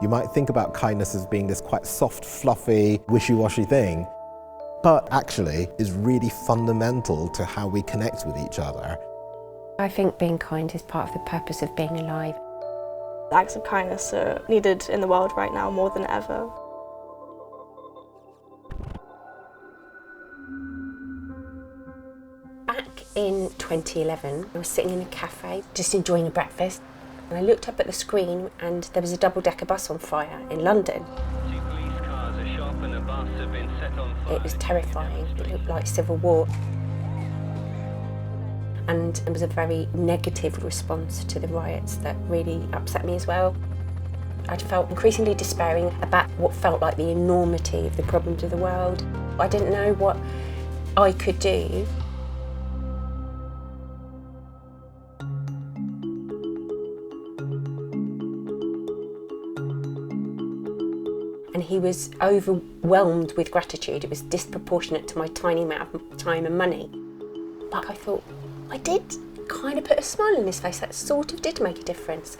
You might think about kindness as being this quite soft, fluffy, wishy-washy thing, but actually is really fundamental to how we connect with each other. I think being kind is part of the purpose of being alive. Acts of kindness are needed in the world right now more than ever. Back in 2011, I was sitting in a cafe, just enjoying a breakfast, and I looked up at the screen and there was a double-decker bus on fire in London. Two police cars, a shop and a bus have been set on fire. It was terrifying. It looked like civil war. And it was a very negative response to the riots that really upset me as well. I felt increasingly despairing about what felt like the enormity of the problems of the world. I didn't know what I could do. And he was overwhelmed with gratitude. It was disproportionate to my tiny amount of time and money. But I thought, I did kind of put a smile on his face. That sort of did make a difference.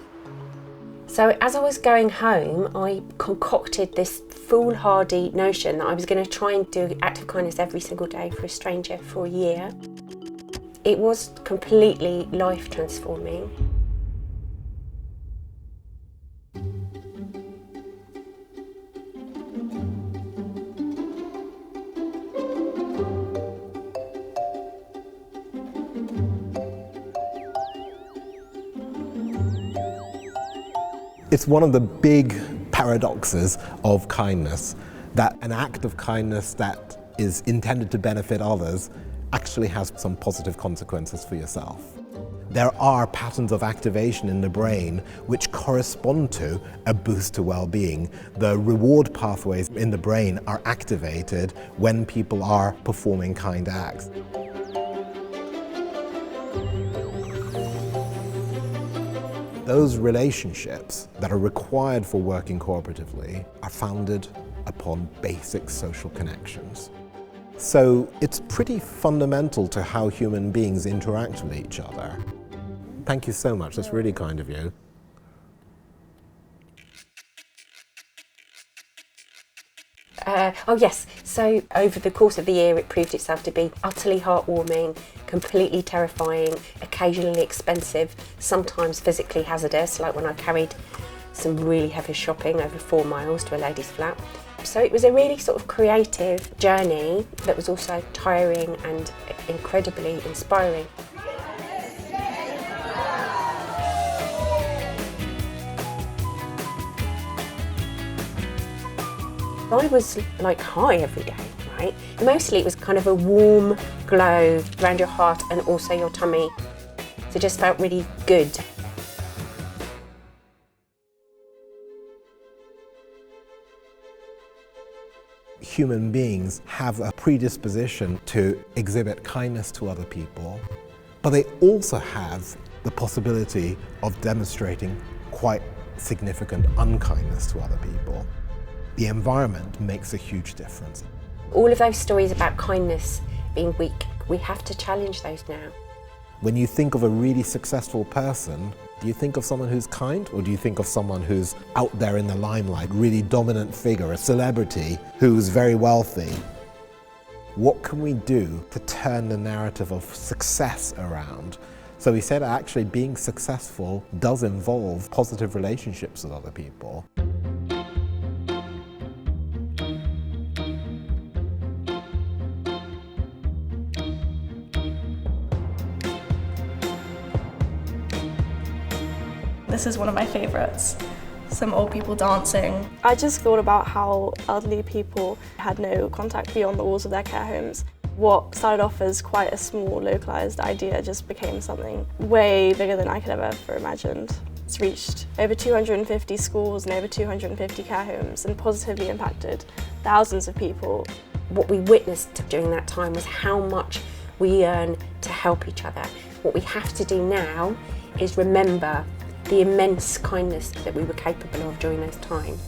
So as I was going home, I concocted this foolhardy notion that I was going to try and do an act of kindness every single day for a stranger for a year. It was completely life transforming. It's one of the big paradoxes of kindness, that an act of kindness that is intended to benefit others actually has some positive consequences for yourself. There are patterns of activation in the brain which correspond to a boost to well-being. The reward pathways in the brain are activated when people are performing kind acts. Those relationships that are required for working cooperatively are founded upon basic social connections. So it's pretty fundamental to how human beings interact with each other. Thank you so much, that's really kind of you. Oh yes, so over the course of the year it proved itself to be utterly heartwarming, completely terrifying, occasionally expensive, sometimes physically hazardous, like when I carried some really heavy shopping over 4 miles to a lady's flat. So it was a really sort of creative journey that was also tiring and incredibly inspiring. I was like high every day, right? Mostly it was kind of a warm glow around your heart and also your tummy. So it just felt really good. Human beings have a predisposition to exhibit kindness to other people, but they also have the possibility of demonstrating quite significant unkindness to other people. The environment makes a huge difference. All of those stories about kindness being weak, we have to challenge those now. When you think of a really successful person, do you think of someone who's kind, or do you think of someone who's out there in the limelight, really dominant figure, a celebrity who's very wealthy? What can we do to turn the narrative of success around? So we said actually being successful does involve positive relationships with other people. This is one of my favourites. Some old people dancing. I just thought about how elderly people had no contact beyond the walls of their care homes. What started off as quite a small, localised idea just became something way bigger than I could ever imagined. It's reached over 250 schools and over 250 care homes and positively impacted thousands of people. What we witnessed during that time was how much we earn to help each other. What we have to do now is remember the immense kindness that we were capable of during those times.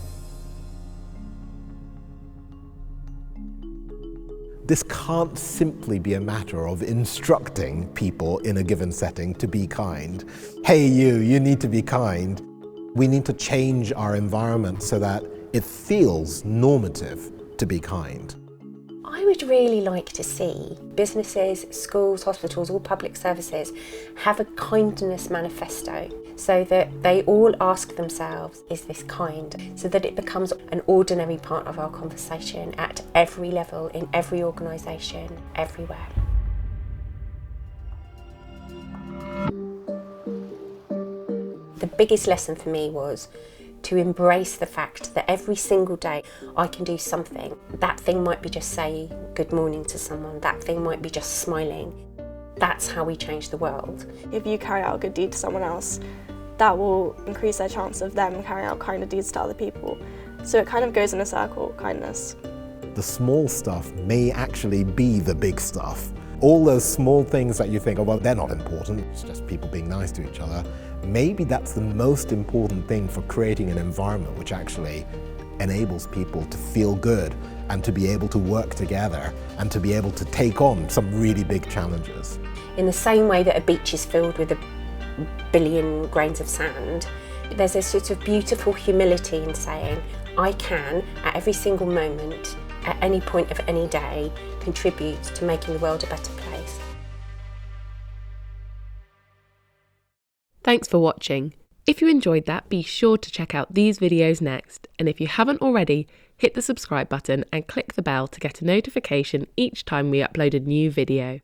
This can't simply be a matter of instructing people in a given setting to be kind. Hey you need to be kind. We need to change our environment so that it feels normative to be kind. I would really like to see businesses, schools, hospitals, all public services have a kindness manifesto so that they all ask themselves, is this kind? So that it becomes an ordinary part of our conversation at every level, in every organisation, everywhere. The biggest lesson for me was to embrace the fact that every single day I can do something. That thing might be just saying good morning to someone, that thing might be just smiling. That's how we change the world. If you carry out a good deed to someone else, that will increase their chance of them carrying out kinder deeds to other people. So it kind of goes in a circle, kindness. The small stuff may actually be the big stuff. All those small things that you think, oh, well, they're not important, it's just people being nice to each other. Maybe that's the most important thing for creating an environment which actually enables people to feel good and to be able to work together and to be able to take on some really big challenges. In the same way that a beach is filled with 1 billion grains of sand, there's a sort of beautiful humility in saying, I can, at every single moment, at any point of any day, contribute to making the world a better place. Thanks for watching. If you enjoyed that, be sure to check out these videos next. And if you haven't already, hit the subscribe button and click the bell to get a notification each time we upload a new video.